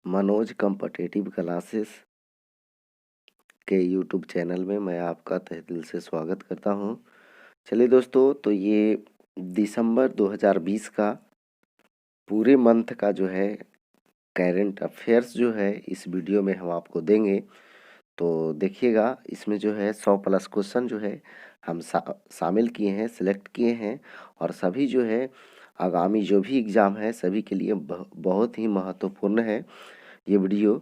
Manoj competitive classes के YouTube channel में मैं आपका तहे दिल से स्वागत करता हूं। चलिए दोस्तों, तो ये दिसंबर 2020 का पूरे मंथ का जो है करंट अफेयर्स जो है इस वीडियो में हम आपको देंगे। तो देखिएगा, इसमें जो है 100 प्लस क्वेश्चन जो है हम शामिल किए हैं, सिलेक्ट किए हैं, और सभी जो है आगामी जो भी एग्ज़ाम है सभी के लिए बहुत ही महत्वपूर्ण है ये वीडियो।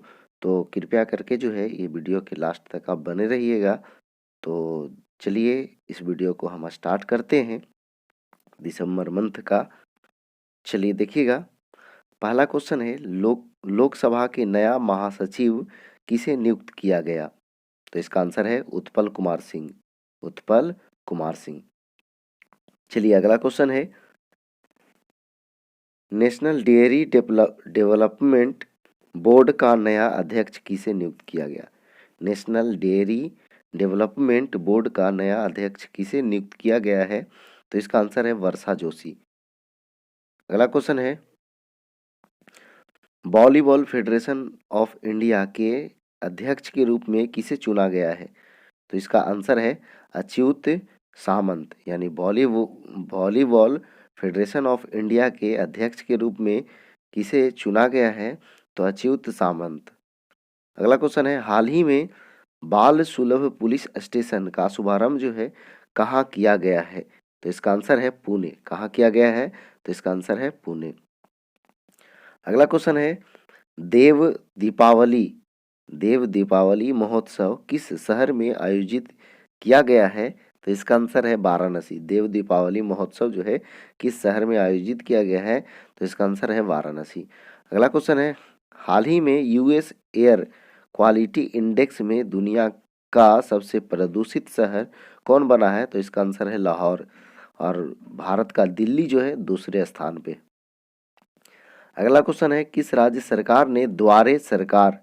तो कृपया करके जो है ये वीडियो के लास्ट तक आप बने रहिएगा। तो चलिए इस वीडियो को हम स्टार्ट करते हैं दिसंबर मंथ का। चलिए देखिएगा, पहला क्वेश्चन है, लोकसभा के नया महासचिव किसे नियुक्त किया गया? तो इसका आंसर है उत्पल कुमार सिंह। उत्पल कुमार सिंह। चलिए अगला क्वेश्चन है, नेशनल डेयरी डेवलपमेंट बोर्ड का नया अध्यक्ष किसे नियुक्त किया गया? नेशनल डेयरी डेवलपमेंट बोर्ड का नया अध्यक्ष किसे नियुक्त किया गया है? तो इसका आंसर है वर्षा जोशी। अगला क्वेश्चन है, वॉलीबॉल फेडरेशन ऑफ इंडिया के अध्यक्ष के रूप में किसे चुना गया है? तो इसका आंसर है अच्युत सामंत। यानी वॉलीबॉल फेडरेशन ऑफ इंडिया के अध्यक्ष के रूप में किसे चुना गया है? तो अच्युत सामंत। अगला क्वेश्चन है, हाल ही में बाल सुलभ पुलिस स्टेशन का शुभारंभ जो है कहाँ किया गया है? तो इसका आंसर है पुणे। कहाँ किया गया है? तो इसका आंसर है पुणे। अगला क्वेश्चन है, देव दीपावली महोत्सव किस शहर में आयोजित किया गया है? तो इसका आंसर है वाराणसी। देव दीपावली महोत्सव जो है किस शहर में आयोजित किया गया है? तो इसका आंसर है वाराणसी। अगला क्वेश्चन है, हाल ही में यूएस एयर क्वालिटी इंडेक्स में दुनिया का सबसे प्रदूषित शहर कौन बना है? तो इसका आंसर है लाहौर, और भारत का दिल्ली जो है दूसरे स्थान पे। अगला क्वेश्चन है, किस राज्य सरकार ने द्वारे सरकार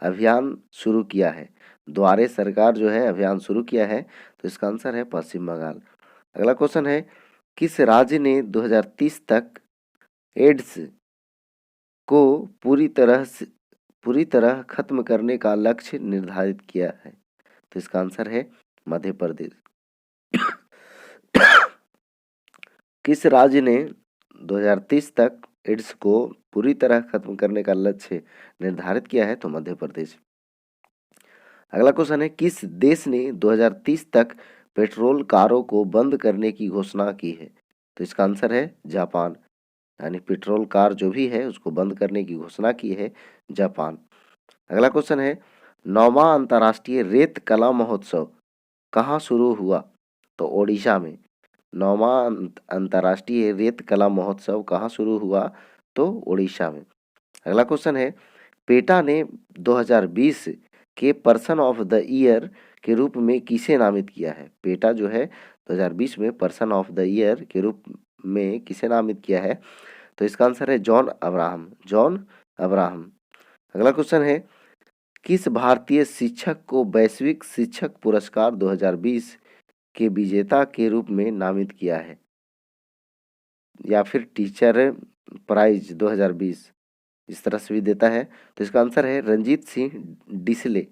अभियान शुरू किया है? द्वारे सरकार जो है अभियान शुरू किया है, तो इसका आंसर है पश्चिम बंगाल। अगला क्वेश्चन है, किस राज्य ने 2030 तक एड्स को पूरी तरह खत्म करने का लक्ष्य निर्धारित किया है? तो इसका आंसर है मध्य प्रदेश। किस राज्य ने 2030 तक एड्स को पूरी तरह खत्म करने का लक्ष्य निर्धारित किया है? तो मध्य प्रदेश। अगला क्वेश्चन है, किस देश ने 2030 तक पेट्रोल कारों को बंद करने की घोषणा की है? तो इसका आंसर है जापान। यानी पेट्रोल कार जो भी है उसको बंद करने की घोषणा की है जापान। अगला क्वेश्चन है, 9वां अंतर्राष्ट्रीय रेत कला महोत्सव कहाँ शुरू हुआ? तो ओडिशा में। 9वां अंतर्राष्ट्रीय रेत कला महोत्सव कहाँ शुरू हुआ? तो ओडिशा में। अगला क्वेश्चन है, पेटा ने 2020 के पर्सन ऑफ द ईयर के रूप में किसे नामित किया है? पेटा जो है 2020 में पर्सन ऑफ द ईयर के रूप में किसे नामित किया है? तो इसका आंसर है जॉन अब्राहम। John Abraham. अगला क्वेश्चन है, किस भारतीय शिक्षक को वैश्विक शिक्षक पुरस्कार 2020 के विजेता के रूप में नामित किया है? या फिर टीचर प्राइज 2020 इस तरह से भी देता है। तो इसका आंसर है रंजीत सिंह डिसले।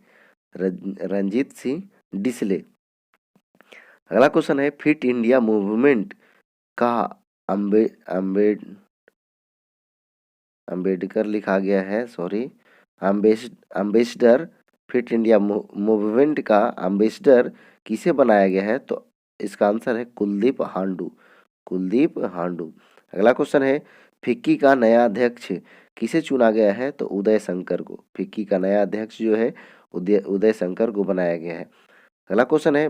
रंजीत सिंह डिसले। अगला क्वेश्चन है, फिट इंडिया मूवमेंट का अम्बेडकर लिखा गया है, sorry, ambassador. Fit India movement का अम्बेसडर किसे बनाया गया है? तो इसका आंसर है कुलदीप हांडू। कुलदीप हांडू। अगला क्वेश्चन है, फिक्की का नया अध्यक्ष किसे चुना गया है? तो उदय शंकर को। फिक्की का नया अध्यक्ष जो है उदय शंकर को बनाया गया है। अगला क्वेश्चन है,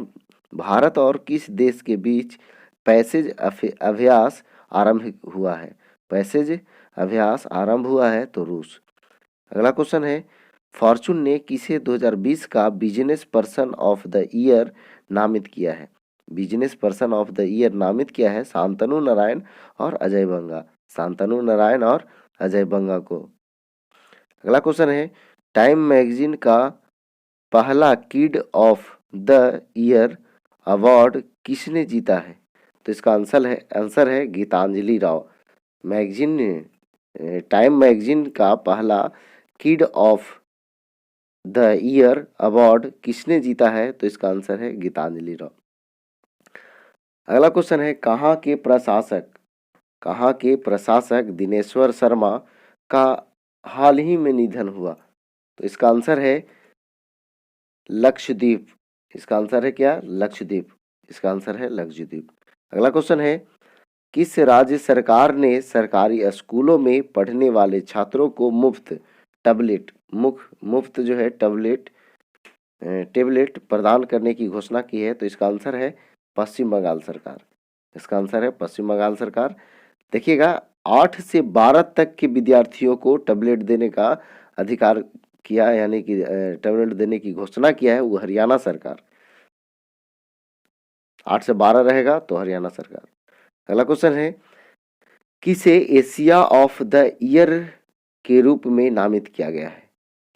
भारत और किस देश के बीच पैसेज अभ्यास आरंभ हुआ है? पैसेज अभ्यास आरंभ हुआ है तो रूस। अगला क्वेश्चन है, फॉर्चून ने किसे 2020 का business person of the year नामित किया है? Business person of the year नामित किया है शांतनु नारायण और अजय बंगा। शांतनु नारायण और अजय बंगा को। अगला क्वेश्चन है, टाइम मैगजीन का पहला kid of the year award किसने जीता है? तो इसका आंसर है Geetanjali Rao. Magazine Time magazine का पहला kid of the year award किसने जीता है? तो इसका आंसर है गीतांजलि राव। अगला क्वेश्चन है, कहाँ के प्रशासक दिनेश्वर शर्मा का हाल ही में निधन हुआ? तो इसका आंसर है लक्षद्वीप। इसका आंसर है क्या? लक्षद्वीप। इसका आंसर है लक्षद्वीप। अगला क्वेश्चन है, किस राज्य सरकार ने सरकारी स्कूलों में पढ़ने वाले छात्रों को मुफ्त मुफ्त जो है टेबलेट प्रदान करने की घोषणा की है? तो इसका आंसर है पश्चिम बंगाल सरकार। इसका आंसर है पश्चिम बंगाल सरकार। देखिएगा, 8 से 12 तक के विद्यार्थियों को टेबलेट देने का अधिकार किया, यानी कि टेबलेट देने की घोषणा किया है वो हरियाणा सरकार। 8 से 12 रहेगा तो हरियाणा सरकार। अगला क्वेश्चन है, किसे एशिया ऑफ द ईयर के रूप में नामित किया गया है?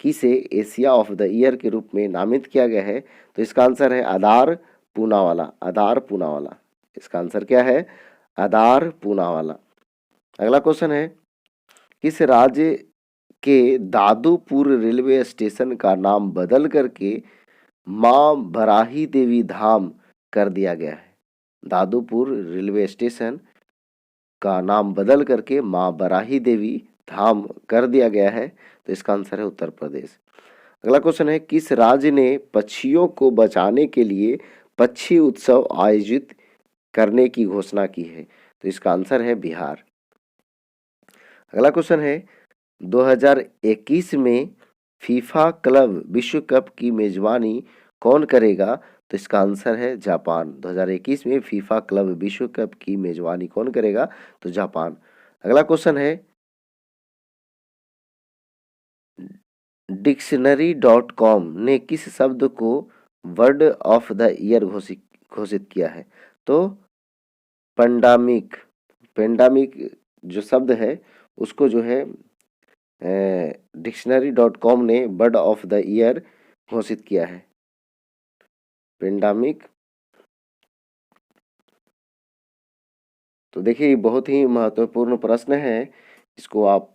किसे एशिया ऑफ द ईयर के रूप में नामित किया गया है? तो इसका आंसर है आधार पूनावाला। आधार पूनावाला। इसका आंसर क्या है? आधार पूनावाला। अगला क्वेश्चन है, किस राज्य के दादुपुर रेलवे स्टेशन का नाम बदल करके मां बराही देवी धाम कर दिया गया है? दादुपुर रेलवे स्टेशन का नाम बदल करके मां बराही देवी धाम कर दिया गया है। तो इसका आंसर है उत्तर प्रदेश। अगला क्वेश्चन है, किस राज्य ने पक्षियों को बचाने के लिए पक्षी उत्सव आयोजित करने की घोषणा की है? तो इसका आंसर है बिहार। अगला क्वेश्चन है, 2021 में फीफा क्लब विश्व कप की मेजबानी कौन करेगा? तो इसका आंसर है जापान। 2021 में फीफा क्लब विश्व कप की मेजबानी कौन करेगा? तो जापान। अगला क्वेश्चन है, डिक्शनरी.com ने किस शब्द को वर्ड ऑफ द ईयर घोषित किया है? तो पेंडामिक। पेंडामिक जो शब्द है उसको जो है डिक्शनरी.com ने वर्ड ऑफ द ईयर घोषित किया है। पेंडामिक। तो देखिए, ये बहुत ही महत्वपूर्ण प्रश्न है, इसको आप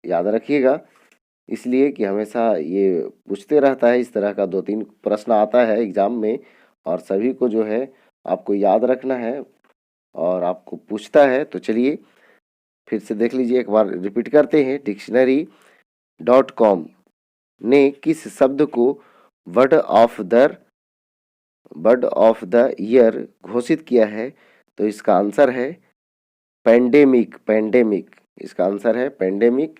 याद रखिएगा, इसलिए कि हमेशा ये पूछते रहता है। इस तरह का 2-3 प्रश्न आता है एग्जाम में और सभी को जो है आपको याद रखना है और आपको पूछता है। तो चलिए फिर से देख लीजिए, एक बार रिपीट करते हैं। डिक्शनरी.com ने किस शब्द को वर्ड ऑफ द ईयर घोषित किया है? तो इसका आंसर है पेंडेमिक। पेंडेमिक। इसका आंसर है पेंडेमिक।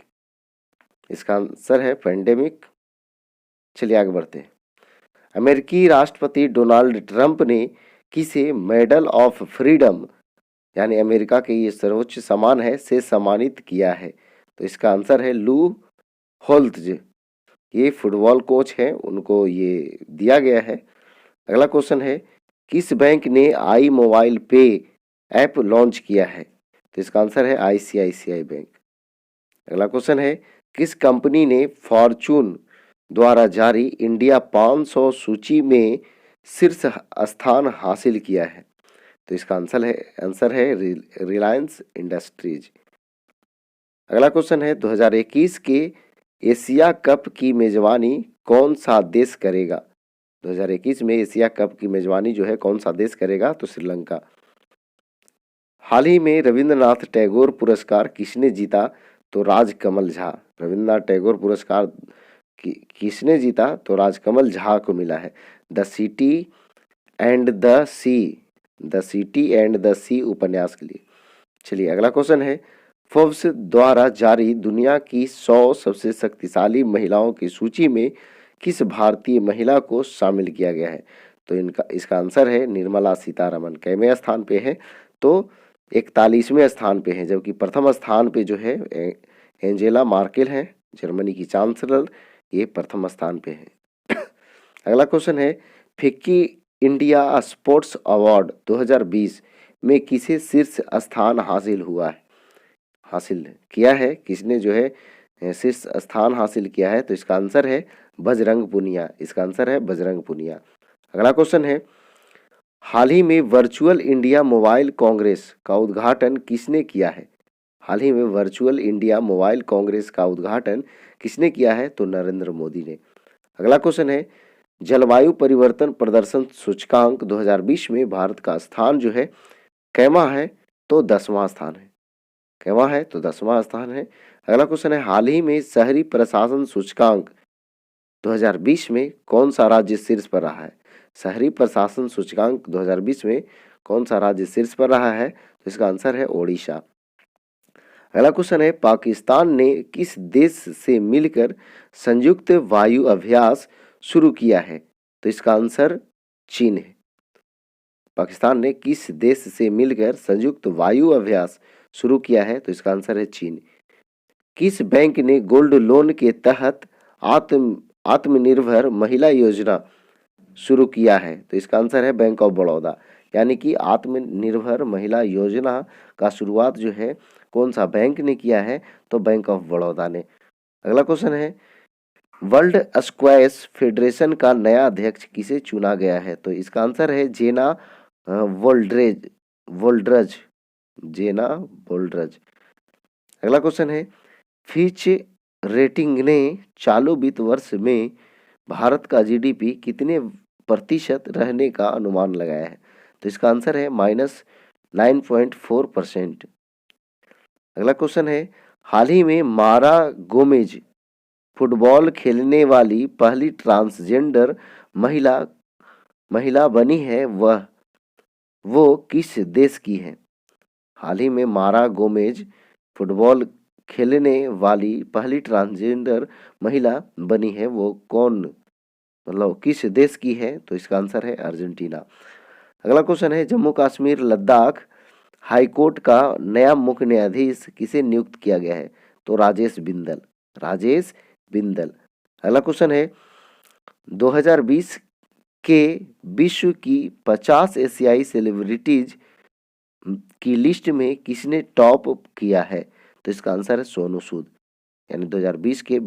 इसका आंसर है पेंडेमिक। चलिए आगे बढ़ते हैं। अमेरिकी राष्ट्रपति डोनाल्ड ट्रंप ने किसे मेडल ऑफ फ्रीडम, यानी अमेरिका के ये सर्वोच्च सम्मान है, से सम्मानित किया है? तो इसका आंसर है लू होल्त्ज। ये फुटबॉल कोच हैं, उनको ये दिया गया है। अगला क्वेश्चन है, किस बैंक ने आई मोबाइल पे ऐप लॉन्च किया है? तो इसका आंसर है आईसीआईसीआई बैंक। अगला क्वेश्चन है, किस कंपनी ने फॉर्चून द्वारा जारी इंडिया 500 सूची में शीर्ष स्थान हासिल किया है? तो इसका आंसर है रिलायंस इंडस्ट्रीज। अगला क्वेश्चन है, 2021 के एशिया कप की मेजबानी कौन सा देश करेगा? 2021 में एशिया कप की मेजबानी जो है कौन सा देश करेगा? तो श्रीलंका। हाल ही में रविंद्रनाथ टैगोर पुरस्कार किसने जीता? तो राजकमल झा। रविंद्रनाथ टैगोर पुरस्कार किसने जीता? तो राजकमल झा को मिला है। द सिटी एंड द सी उपन्यास के लिए। चलिए अगला क्वेश्चन है, फोर्ब्स द्वारा जारी दुनिया की 100 सबसे शक्तिशाली महिलाओं की सूची में किस भारतीय महिला को शामिल किया गया है? तो इसका आंसर है निर्मला सीतारमण। कैवें स्थान पे है? तो 41वें स्थान पे है, जबकि प्रथम स्थान पे जो है एंजेला मार्केल है, जर्मनी की चांसलर, ये प्रथम स्थान पे है। अगला क्वेश्चन है, फिक्की इंडिया स्पोर्ट्स अवार्ड 2020 में किसे शीर्ष स्थान हासिल किया है? किसने जो है शीर्ष स्थान हासिल किया है? तो इसका आंसर है बजरंग पुनिया। इसका आंसर है बजरंग पुनिया। अगला क्वेश्चन है, हाल ही में वर्चुअल इंडिया मोबाइल कांग्रेस का उद्घाटन किसने किया है? हाल ही में वर्चुअल इंडिया मोबाइल कांग्रेस का उद्घाटन किसने किया है? तो नरेंद्र मोदी ने। अगला क्वेश्चन है, जलवायु परिवर्तन प्रदर्शन सूचकांक 2020 में भारत का स्थान जो है कैमा है? तो 10वां स्थान है। कैमा है? तो 10वां स्थान है। अगला क्वेश्चन है, हाल ही में शहरी प्रशासन सूचकांक 2020 में कौन सा राज्य शीर्ष पर रहा है? शहरी प्रशासन सूचकांक 2020 में कौन सा राज्य शीर्ष पर रहा है? तो इसका आंसर है ओडिशा। अगला क्वेश्चन है, पाकिस्तान ने किस देश से मिलकर संयुक्त वायु अभ्यास शुरू किया है? तो इसका आंसर चीन है। पाकिस्तान ने किस देश से मिलकर संयुक्त वायु अभ्यास शुरू किया है? तो इसका आंसर है चीन। किस बैंक ने गोल्ड लोन के तहत आत्मनिर्भर महिला योजना शुरू किया है? तो इसका आंसर है बैंक ऑफ बड़ौदा। यानी कि आत्मनिर्भर महिला योजना का शुरुआत जो है कौन सा बैंक ने किया है? तो बैंक ऑफ बड़ौदा ने। अगला क्वेश्चन है, वर्ल्ड स्क्वैश फेडरेशन का नया अध्यक्ष किसे चुना गया है? तो इसका आंसर है जेना वोल्ड्रज। जेना वोल्ड्रज। अगला क्वेश्चन है, फिच रेटिंग ने चालू वित्त वर्ष में भारत का जीडीपी कितने प्रतिशत रहने का अनुमान लगाया है? तो इसका आंसर है -9.4%। अगला क्वेश्चन है, हाल ही में मारा गोमेज फुटबॉल खेलने वाली पहली ट्रांसजेंडर महिला बनी है, वो किस देश की है? हाल ही में मारा गोमेज फुटबॉल खेलने वाली पहली ट्रांसजेंडर महिला बनी है, वो कौन मतलब किस देश की है? तो इसका आंसर है अर्जेंटीना। अगला क्वेश्चन है, जम्मू कश्मीर लद्दाख हाईकोर्ट का नया मुख्य न्यायाधीश किसे नियुक्त किया गया है? तो राजेश बिंदल। राजेश बिंदल। अगला क्वेश्चन है, 2020 के विश्व की 50 एशियाई सेलिब्रिटीज की लिस्ट में किसने टॉप किया है? तो इसका आंसर है सोनू सूद। यानी 2020 के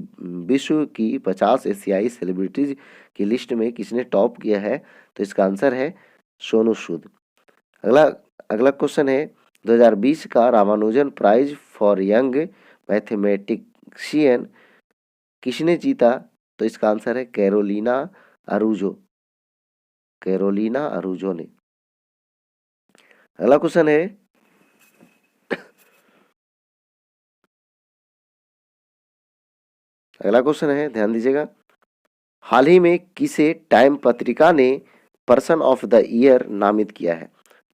विश्व की 50 एशियाई सेलिब्रिटीज की लिस्ट में किसने टॉप किया है? तो इसका आंसर है सोनू सूद। अगला क्वेश्चन है, 2020 का Ramanujan prize for young mathematician किसने जीता? तो इसका आंसर है कैरोलिना अरूजो। कैरोलिना अरूजो ने। अगला क्वेश्चन है, ध्यान दीजिएगा, हाल ही में किसे टाइम पत्रिका ने पर्सन ऑफ द ईयर नामित किया है?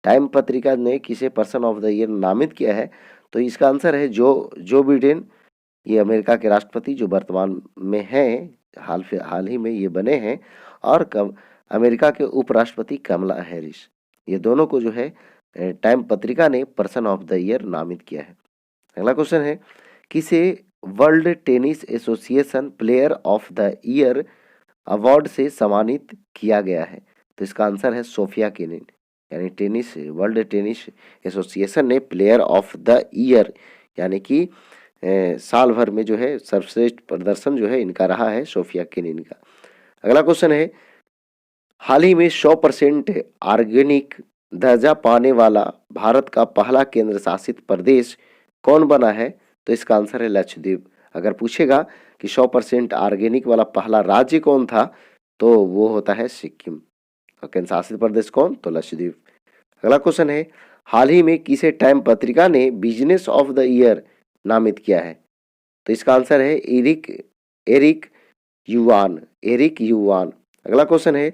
टाइम पत्रिका ने किसे पर्सन ऑफ द ईयर नामित किया है? तो इसका आंसर है जो बिडेन। ये अमेरिका के राष्ट्रपति जो वर्तमान में हैं, हाल ही में ये बने हैं। और अमेरिका के उपराष्ट्रपति कमला हैरिस, ये दोनों को जो है टाइम पत्रिका ने पर्सन ऑफ द ईयर नामित किया है। अगला क्वेश्चन है, किसे world tennis association player of the year award से सम्मानित किया गया है? तो इसका आंसर है सोफिया केनिन। यानी वर्ल्ड टेनिस एसोसिएशन ने प्लेयर ऑफ द ईयर यानी कि साल भर में जो है सर्वश्रेष्ठ प्रदर्शन जो है इनका रहा है, सोफिया केनिन का। अगला क्वेश्चन है, हाल ही में 100% ऑर्गेनिक दर्जा पाने वाला भारत का पहला केंद्र शासित प्रदेश कौन बना है? तो इसका आंसर है लक्षद्वीप। अगर पूछेगा कि 100% ऑर्गेनिक वाला पहला राज्य कौन था, तो वो होता है सिक्किम। और केंद्र शासित प्रदेश कौन? तो लक्षद्वीप। अगला क्वेश्चन है, हाल ही में किसे टाइम पत्रिका ने बिजनेस ऑफ द ईयर नामित किया है? तो इसका आंसर है एरिक युवान। अगला क्वेश्चन है,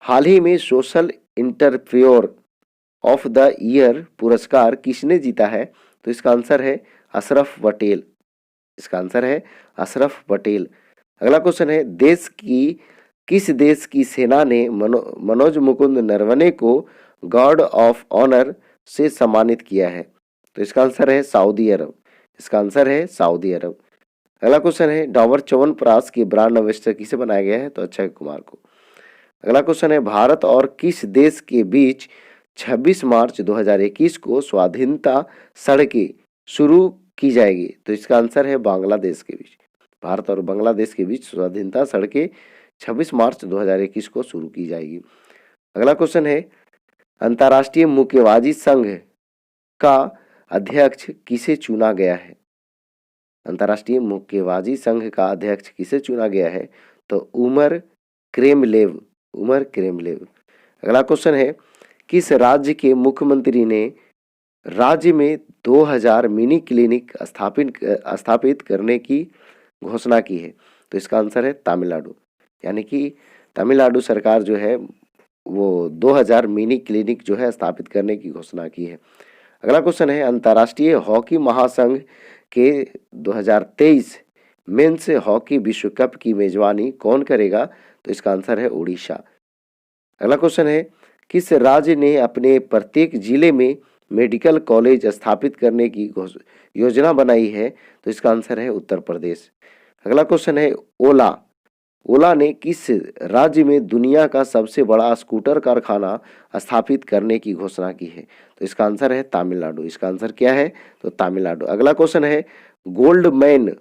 हाल ही में social entrepreneur of the year पुरस्कार किसने जीता है? तो इसका आंसर है अशरफ पटेल। इसका आंसर है अशरफ पटेल। अगला क्वेश्चन है, किस देश की सेना ने मनोज मुकुंद नरवणे को गार्ड ऑफ ऑनर से सम्मानित किया है? तो इसका आंसर है सऊदी अरब। इसका आंसर है सऊदी अरब। अगला क्वेश्चन है, डाबर च्यवनप्राश की ब्रांड एम्बेसडर किसे बनाया गया है? तो अक्षय कुमार को। अगला क्वेश्चन है, भारत और किस देश के बीच 26 मार्च 2021 को स्वाधीनता सड़कें शुरू की जाएगी? तो इसका आंसर है बांग्लादेश के बीच। भारत और बांग्लादेश के बीच स्वाधीनता सड़कें 26 मार्च 2021 को शुरू की जाएगी। अगला क्वेश्चन है, अंतर्राष्ट्रीय मुक्केबाजी संघ का अध्यक्ष किसे चुना गया है? अंतर्राष्ट्रीय मुक्केबाजी संघ का अध्यक्ष किसे चुना गया है? तो उमर क्रेमलेव, उमर क्रेमलेव। अगला क्वेश्चन है, किस राज्य के मुख्यमंत्री ने राज्य में 2000 मिनी क्लिनिक स्थापित करने की घोषणा की है? तो इसका आंसर है तमिलनाडु। यानी कि तमिलनाडु सरकार जो है वो 2000 मिनी क्लिनिक जो है स्थापित करने की घोषणा की है। अगला क्वेश्चन है, अंतर्राष्ट्रीय हॉकी महासंघ के 2023 मेंस हॉकी विश्व कप की मेजबानी कौन करेगा? तो इसका आंसर है उड़ीसा। अगला क्वेश्चन है, किस राज्य ने अपने प्रत्येक जिले में मेडिकल कॉलेज स्थापित करने की योजना बनाई है? तो इसका आंसर है उत्तर प्रदेश। अगला क्वेश्चन है, ओला, ओला ने किस राज्य में दुनिया का सबसे बड़ा स्कूटर कारखाना स्थापित करने की घोषणा की है? तो इसका आंसर है तमिलनाडु। इसका आंसर क्या है? तो तमिलनाडु। अगला क्वेश्चन है, गोल्डमैन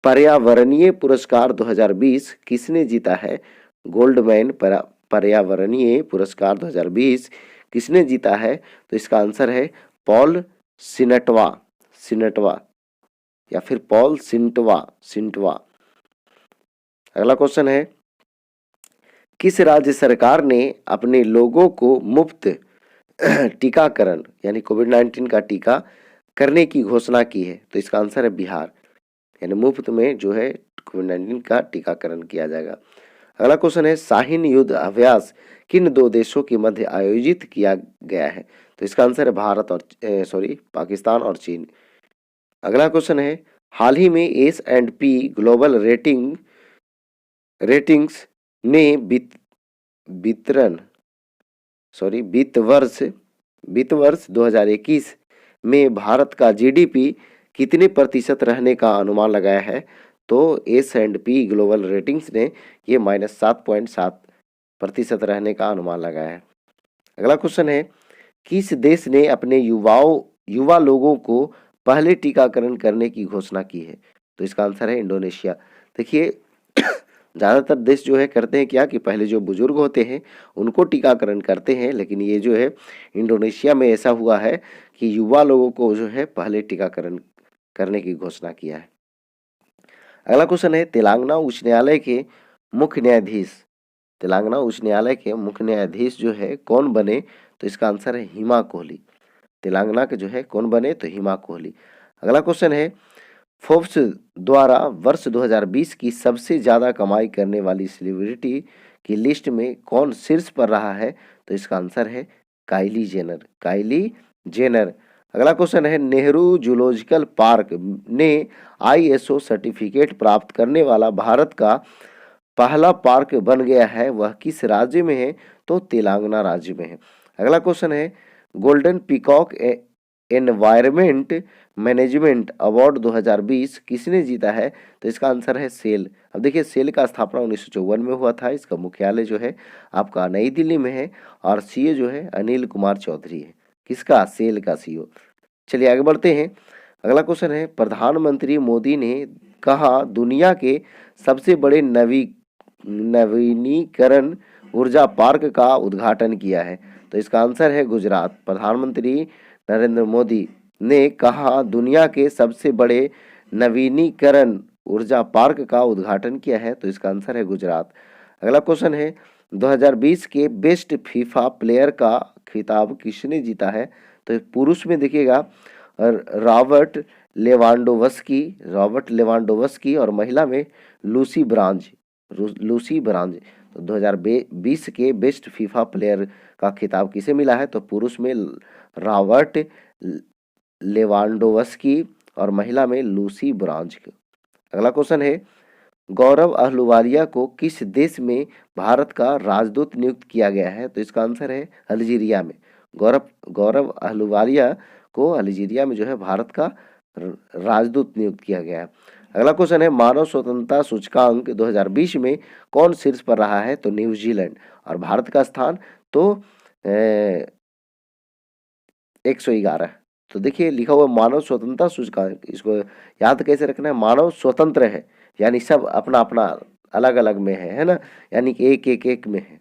पर्यावरणीय पुरस्कार 2020 किसने जीता है? गोल्डमैन पर्यावरणीय पुरस्कार 2020 किसने जीता है? तो इसका आंसर है पॉल सिनटवा, सिनटवा या फिर पॉल सिंटवा, सिंटवा। अगला क्वेश्चन है, किस राज्य सरकार ने अपने लोगों को मुफ्त टीकाकरण यानी कोविड-19 का टीका करने की घोषणा की है? तो इसका आंसर है बिहार। यानी मुफ्त में जो है कोविड-19 का टीकाकरण किया जाएगा। अगला क्वेश्चन है, शाहीन युद्ध अभ्यास किन दो देशों के मध्य आयोजित किया गया है? तो इसका आंसर है भारत और पाकिस्तान और चीन। अगला क्वेश्चन है, हाल ही में S&P ग्लोबल रेटिंग्स ने वित्त वर्ष 2021 में भारत का GDP कितने प्रतिशत रहने का अनुमान लगाया है? तो S&P ग्लोबल रेटिंग्स ने ये -7.7% रहने का अनुमान लगाया है। अगला क्वेश्चन है, किस देश ने अपने युवा लोगों को पहले टीकाकरण करने की घोषणा की है? तो इसका आंसर है इंडोनेशिया। देखिए ज़्यादातर देश जो है करते हैं क्या कि पहले जो बुजुर्ग होते हैं उनको टीकाकरण करते हैं, लेकिन ये जो है इंडोनेशिया में ऐसा हुआ है कि युवा लोगों को जो है पहले टीकाकरण करने की घोषणा किया है। अगला क्वेश्चन है, तेलंगाना उच्च न्यायालय के मुख्य न्यायाधीश, तेलंगाना उच्च न्यायालय के मुख्य न्यायाधीश जो है कौन बने? तो इसका आंसर है हिमा कोहली। तेलंगाना के जो है कौन बने? तो हिमा कोहली। अगला क्वेश्चन है, फोर्ब्स द्वारा वर्ष 2020 की सबसे ज्यादा कमाई करने वाली सेलिब्रिटी की लिस्ट में कौन शीर्ष पर रहा है? तो इसका आंसर है काइली जेनर, काइली जेनर। अगला क्वेश्चन है, नेहरू जूलॉजिकल पार्क ने ISO सर्टिफिकेट प्राप्त करने वाला भारत का पहला पार्क बन गया है, वह किस राज्य में है? तो तेलंगाना राज्य में है। अगला क्वेश्चन है, golden peacock environment management award 2020 किसने जीता है? तो इसका आंसर है सेल। अब देखिए सेल का स्थापना 1954 में हुआ था। इसका मुख्यालय जो है आपका नई दिल्ली में है और CEO जो है अनिल कुमार चौधरी है। किसका? सेल का CEO। चलिए आगे बढ़ते हैं। अगला क्वेश्चन है, प्रधानमंत्री मोदी ने कहा दुनिया के सबसे बड़े नवीनीकरण ऊर्जा पार्क का उद्घाटन किया है? तो इसका आंसर है गुजरात। प्रधानमंत्री नरेंद्र मोदी ने कहा दुनिया के सबसे बड़े नवीनीकरण ऊर्जा पार्क का उद्घाटन किया है? तो इसका आंसर है गुजरात। अगला क्वेश्चन है, 2020 के बेस्ट फीफा प्लेयर का खिताब किसने जीता है? तो पुरुष में देखिएगा रॉबर्ट लेवांडोवस्की और महिला में लूसी ब्रांज। तो 2020 के बेस्ट फीफा प्लेयर का खिताब किसे मिला है? तो पुरुष में रॉबर्ट लेवांडोवस्की और महिला में लूसी ब्रांज। अगला क्वेश्चन है, गौरव अहलुवालिया को किस देश में भारत का राजदूत नियुक्त किया गया है? तो इसका आंसर है अल्जीरिया में। गौरव अहलुवालिया को अल्जीरिया में जो है भारत का राजदूत नियुक्त किया गया है। अगला क्वेश्चन है, मानव स्वतंत्रता सूचकांक 2020 में कौन शीर्ष पर रहा है? तो न्यूजीलैंड। और भारत का स्थान तो 111। तो देखिए लिखा हुआ मानव स्वतंत्रता सूचकांक, इसको याद कैसे रखना है? मानव स्वतंत्र है यानी सब अपना अपना अलग अलग में है ना, यानी कि एक में है।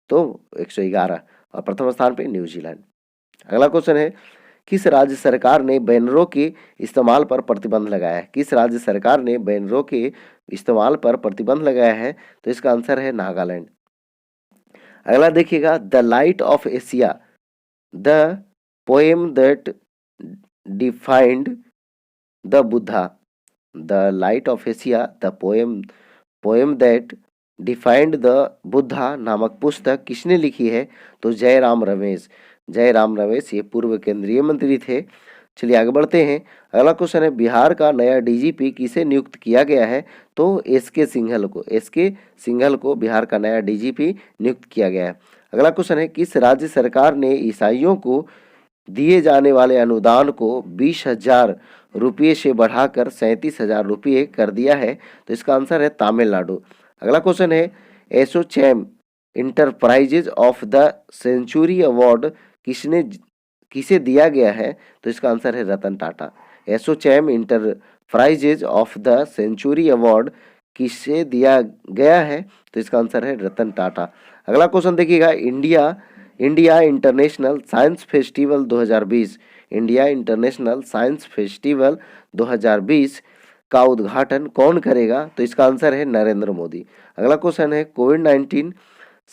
तो 111 और प्रथम स्थान पे न्यूजीलैंड। अगला क्वेश्चन है, किस राज्य सरकार ने बैनरों के इस्तेमाल पर प्रतिबंध लगाया है? किस राज्य सरकार ने बैनरों के इस्तेमाल पर प्रतिबंध लगाया है? तो इसका आंसर है नागालैंड। अगला देखिएगा, the light of Asia, the poem that defined the Buddha. The light of Asia, the poem that defined the Buddha नामक पुस्तक किसने लिखी है? तो जयराम रमेश। जयराम रमेश ये पूर्व केंद्रीय मंत्री थे। चलिए आगे बढ़ते हैं। अगला क्वेश्चन है, बिहार का नया डीजीपी किसे नियुक्त किया गया है? तो एसके सिंघल को। एसके सिंघल को बिहार का नया डीजीपी नियुक्त किया गया है। अगला क्वेश्चन है, किस राज्य सरकार ने ईसाइयों को दिए जाने वाले अनुदान को 20,000 रुपये से बढ़ाकर 37,000 रुपये कर दिया है? तो इसका आंसर है तमिलनाडु। अगला क्वेश्चन है, ASSOCHAM enterprises of the century award किसे दिया गया है? तो इसका आंसर है Ratan Tata. ASSOCHAM enterprises of the century award किसे दिया गया है? तो इसका आंसर है रतन टाटा। अगला क्वेश्चन देखिएगा, India international science festival 2020, India international science festival 2020 का उद्घाटन कौन करेगा? तो इसका आंसर है नरेंद्र मोदी। अगला क्वेश्चन है, कोविड-19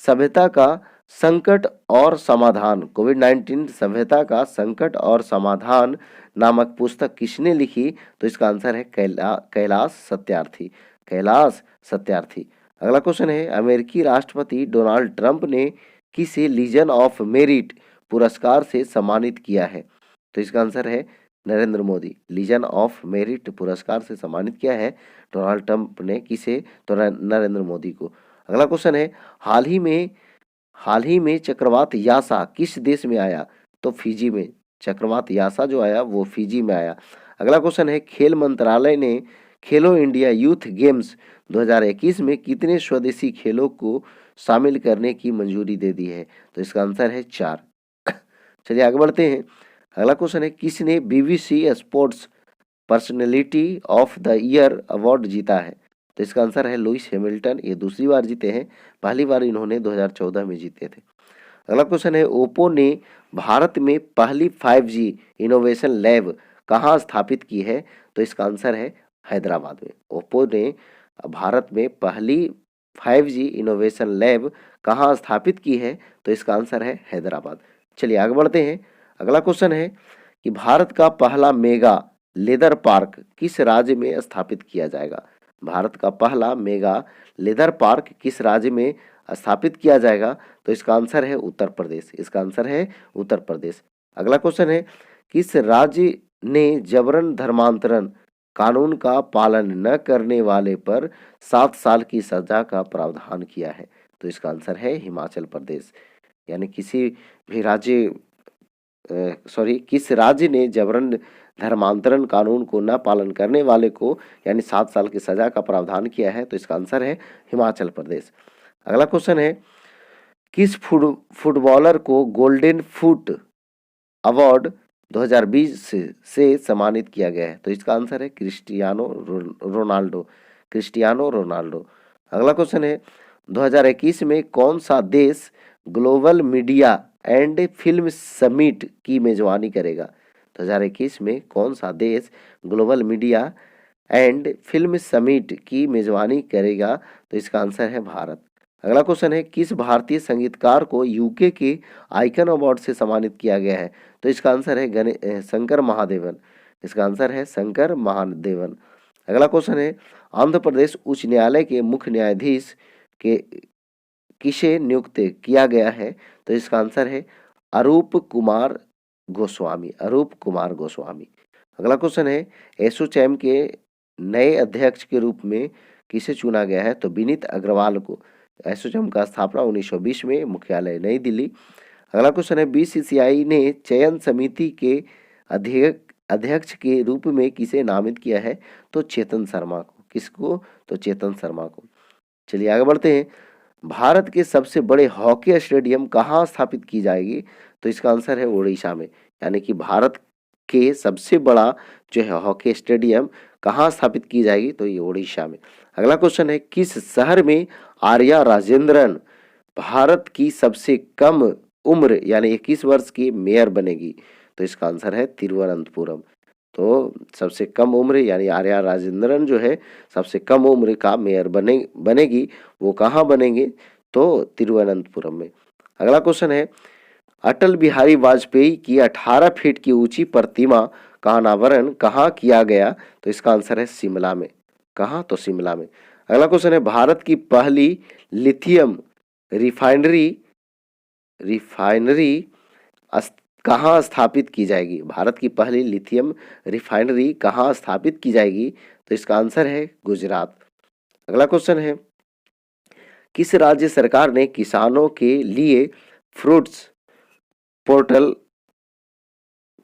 सभ्यता का संकट और समाधान, कोविड-19 सभ्यता का संकट और समाधान नामक पुस्तक किसने लिखी? तो इसका आंसर है कैलाश सत्यार्थी। कैलाश सत्यार्थी। अगला क्वेश्चन है, अमेरिकी राष्ट्रपति डोनाल्ड ट्रंप ने किसे लीजन ऑफ मेरिट पुरस्कार से सम्मानित किया है? तो इसका आंसर है Narendra Modi. Legion of merit पुरस्कार से सम्मानित किया है डोनाल्ड ट्रंप ने किसे? तो नरेंद्र मोदी को। अगला क्वेश्चन है, हाल ही में चक्रवात यासा किस देश में आया? तो फिजी में। चक्रवात यासा जो आया वो फिजी में आया। अगला क्वेश्चन है, खेल मंत्रालय ने खेलो इंडिया यूथ गेम्स 2021 में कितने स्वदेशी खेलों को शामिल करने की मंजूरी दे दी है? तो इसका आंसर है 4। चलिए आगे बढ़ते हैं। अगला क्वेश्चन है, किसने BBC sports personality of the year award जीता है? तो इसका आंसर है लुइस हैमिल्टन। ये दूसरी बार जीते हैं, पहली बार इन्होंने 2014 में जीते थे। अगला क्वेश्चन है, ओप्पो ने भारत में पहली 5G इनोवेशन लैब कहाँ स्थापित की है? तो इसका आंसर है हैदराबाद में। ओप्पो ने भारत में पहली 5G इनोवेशन लैब कहाँ स्थापित की है? तो इसका आंसर है हैदराबाद। चलिए आगे बढ़ते हैं। अगला क्वेश्चन है कि भारत का पहला मेगा लेदर पार्क किस राज्य में स्थापित किया जाएगा? भारत का पहला मेगा लेदर पार्क किस राज्य में स्थापित किया जाएगा? तो इसका आंसर है उत्तर प्रदेश। इसका आंसर है उत्तर प्रदेश। अगला क्वेश्चन है, किस राज्य ने जबरन धर्मांतरण कानून का पालन न करने वाले पर 7 साल की सजा का प्रावधान किया है? तो इसका आंसर है हिमाचल प्रदेश। यानी किस राज्य ने जबरन धर्मांतरण कानून को न पालन करने वाले को यानी 7 साल की सजा का प्रावधान किया है? तो इसका आंसर है हिमाचल प्रदेश। अगला क्वेश्चन है, किस फुटबॉलर को गोल्डन फुट अवार्ड 2020 से सम्मानित किया गया है? तो इसका आंसर है क्रिस्टियानो रोनाल्डो। Cristiano Ronaldo. अगला क्वेश्चन है, 2021 में कौन सा देश global media and film summit की मेजबानी करेगा? 2021 में कौन सा देश global media and film summit की मेजबानी करेगा? तो इसका आंसर है भारत। अगला क्वेश्चन है, किस भारतीय संगीतकार को यूके के आइकन अवार्ड से सम्मानित किया गया है? तो इसका आंसर है शंकर महादेवन। इसका आंसर है शंकर महादेवन। अगला क्वेश्चन है, आंध्र प्रदेश उच्च न्यायालय के मुख्य न्यायाधीश के किसे नियुक्त किया गया है? तो इसका आंसर है अरूप कुमार गोस्वामी। अरूप कुमार गोस्वामी। अगला क्वेश्चन है, एसोचैम के नए अध्यक्ष के रूप में किसे चुना गया है? तो विनीत अग्रवाल को। एसोचैम का स्थापना 1920 में, मुख्यालय नई दिल्ली। अगला क्वेश्चन है, बीसीसीआई ने चयन समिति के अध्यक्ष के रूप में किसे नामित किया है? तो चेतन शर्मा को। किसको? तो चेतन शर्मा को। चलिए आगे बढ़ते हैं। भारत के सबसे बड़े हॉकी स्टेडियम कहाँ स्थापित की जाएगी? तो इसका आंसर है ओडिशा में। यानी कि भारत के सबसे बड़ा जो है हॉकी स्टेडियम कहाँ स्थापित की जाएगी? तो ये ओडिशा में। अगला क्वेश्चन है, किस शहर में आर्या राजेंद्रन भारत की सबसे कम उम्र यानी 21 वर्ष की मेयर बनेगी? तो इसका आंसर है तिरुवनंतपुरम। तो सबसे कम उम्र यानी आर्या राजेंद्रन जो है सबसे कम उम्र का मेयर बनेगी, वो कहाँ बनेंगे? तो तिरुवनंतपुरम में। अगला क्वेश्चन है, अटल बिहारी वाजपेयी की 18 फीट की ऊंची प्रतिमा का अनावरण कहाँ किया गया? तो इसका आंसर है शिमला में। कहाँ? तो शिमला में। अगला क्वेश्चन है, भारत की पहली लिथियम रिफाइनरी रिफाइनरी कहाँ स्थापित की जाएगी? भारत की पहली लिथियम रिफाइनरी कहाँ स्थापित की जाएगी? तो इसका आंसर है गुजरात। अगला क्वेश्चन है, किस राज्य सरकार ने किसानों के लिए फ्रूट्स पोर्टल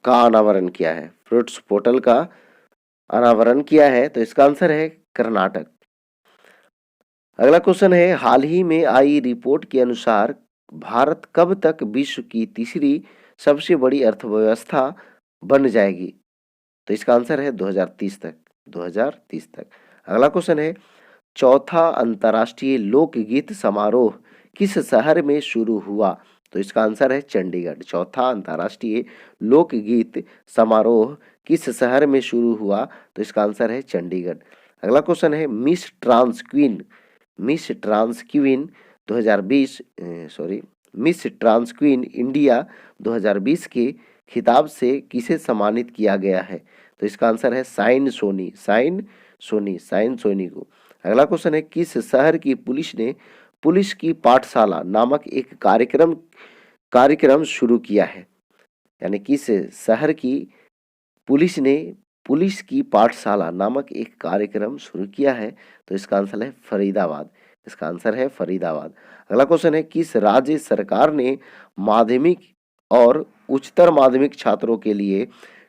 का अनावरण किया है? फ्रूट्स पोर्टल का अनावरण किया है, तो इसका आंसर है कर्नाटक। अगला क्वेश्चन है, हाल ही में आई रिपोर्ट के अनुसार भारत कब तक विश्व की तीसरी सबसे बड़ी अर्थव्यवस्था बन जाएगी? तो इसका आंसर है 2030 तक। 2030 तक। अगला क्वेश्चन है, चौथा अंतर्राष्ट्रीय लोकगीत समारोह किस शहर में शुरू हुआ? तो इसका आंसर है चंडीगढ़। चौथा अंतर्राष्ट्रीय लोकगीत समारोह किस शहर में शुरू हुआ? तो इसका आंसर है चंडीगढ़। अगला क्वेश्चन है, Miss Trans Queen 2020 Miss Trans Queen India 2020 के खिताब से किसे सम्मानित किया गया है? तो इसका आंसर है साइन सोनी को। अगला क्वेश्चन है, किस शहर की पुलिस ने पुलिस की पाठशाला नामक एक कार्यक्रम शुरू किया है? यानी किस शहर की पुलिस ने पुलिस की पाठशाला नामक एक कार्यक्रम शुरू किया है? तो इसका आंसर है फरीदाबाद। इसका आंसर है फरीदाबाद। अगला क्वेश्चन है, किस राज्य सरकार ने माध्यमिक और उच्चतर माध्यमिक छात्रों के लिए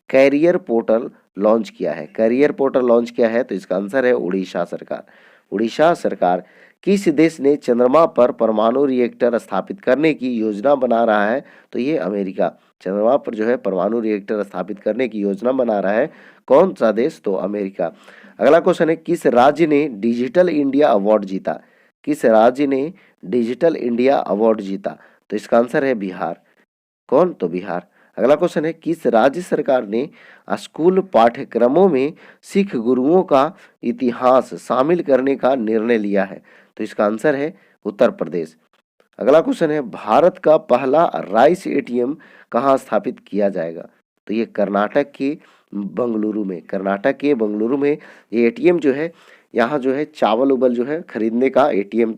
कैरियर पोर्टल लॉन्च किया है? कैरियर पोर्टल लॉन्च किया है, तो इसका आंसर है उड़ीसा सरकार। उड़ीसा सरकार। किस देश ने चंद्रमा पर परमाणु रिएक्टर स्थापित करने की योजना बना रहा है? तो ये अमेरिका। चंद्रमा पर जो है परमाणु रिएक्टर स्थापित करने की योजना बना रहा है। कौन सा देश? तो अमेरिका। अगला क्वेश्चन है, किस राज्य ने डिजिटल इंडिया अवार्ड जीता? किस राज्य ने डिजिटल इंडिया अवार्ड जीता? तो इसका आंसर है बिहार। कौन? तो बिहार। अगला क्वेश्चन है, किस राज्य सरकार ने स्कूल पाठ्यक्रमों में सिख गुरुओं का इतिहास शामिल करने का निर्णय लिया है? तो इसका आंसर है उत्तर प्रदेश। अगला क्वेश्चन है, भारत का पहला राइस एटीएम कहाँ स्थापित किया जाएगा? तो ये कर्नाटक के बंगलुरु में ये एटीएम जो है, यहाँ जो है चावल उबल जो है खरीदने का एटीएम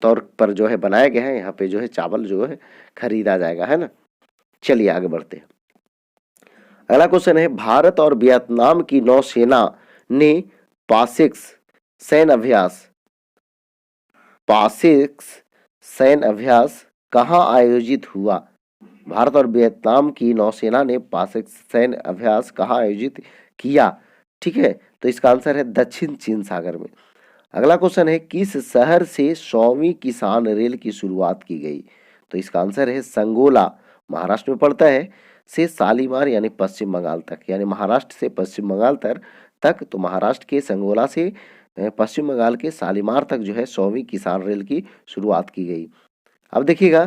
तौर पर जो है बनाया गया है। यहाँ पे जो है चावल जो है खरीदा जाएगा, है ना। चलिए आगे बढ़ते हैं। अगला क्वेश्चन है, भारत और वियतनाम की नौसेना ने पासेक्स सैन्य अभ्यास कहाँ आयोजित हुआ? भारत और वियतनाम की नौसेना ने पासेक्स सैन्य अभ्यास कहाँ आयोजित किया? ठीक है, तो इसका आंसर है दक्षिण चीन सागर में। अगला क्वेश्चन है, किस शहर से 100वीं किसान रेल की शुरुआत की गई? तो इसका आंसर है संगोला, महाराष्ट्र में पड़ता है, से शालीमार यानी पश्चिम बंगाल तक, यानी महाराष्ट्र से पश्चिम बंगाल तक। तो महाराष्ट्र के संगोला से पश्चिम बंगाल के शालीमार तक जो है 100वीं किसान रेल की शुरुआत की गई। अब देखिएगा,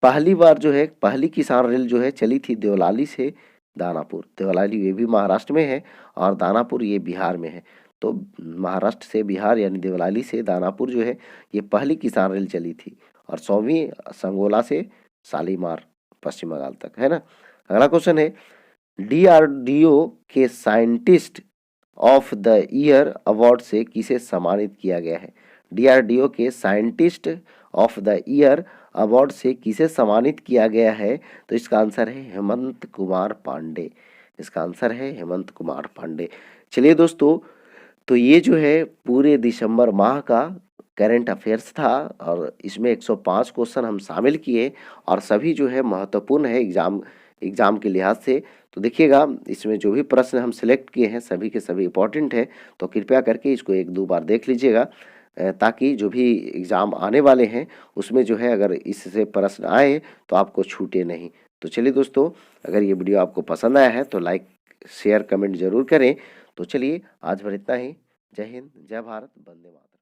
पहली बार जो है पहली किसान रेल जो है चली थी देवलाली से दानापुर। देवलाली ये भी महाराष्ट्र में है और दानापुर ये बिहार में है। तो महाराष्ट्र से बिहार यानी देवलाली से दानापुर जो है ये पहली किसान रेल चली थी, और 100वीं संगोला से शालीमार पश्चिम बंगाल तक, है ना। अगला क्वेश्चन है, डीआरडीओ के scientist of the year award से किसे सम्मानित किया गया है? डीआरडीओ के scientist of the year award से किसे सम्मानित किया गया है? तो इसका आंसर है हेमंत कुमार पांडे। इसका आंसर है हेमंत कुमार पांडे। चलिए दोस्तों, तो ये जो है पूरे दिसंबर माह का करंट अफेयर्स था, और इसमें 105 क्वेश्चन हम शामिल किए, और सभी जो है महत्वपूर्ण है एग्जाम के लिहाज से। तो देखिएगा, इसमें जो भी प्रश्न हम सिलेक्ट किए हैं सभी के सभी इंपॉर्टेंट है, तो कृपया करके इसको 1-2 बार देख लीजिएगा, ताकि जो भी एग्ज़ाम आने वाले हैं उसमें जो है अगर इससे प्रश्न आए तो आपको छूटे नहीं। तो चलिए दोस्तों, अगर ये वीडियो आपको पसंद आया है तो लाइक शेयर कमेंट जरूर करें। तो चलिए आज भर इतना ही। जय हिंद, जय भारत, वंदे मातरम।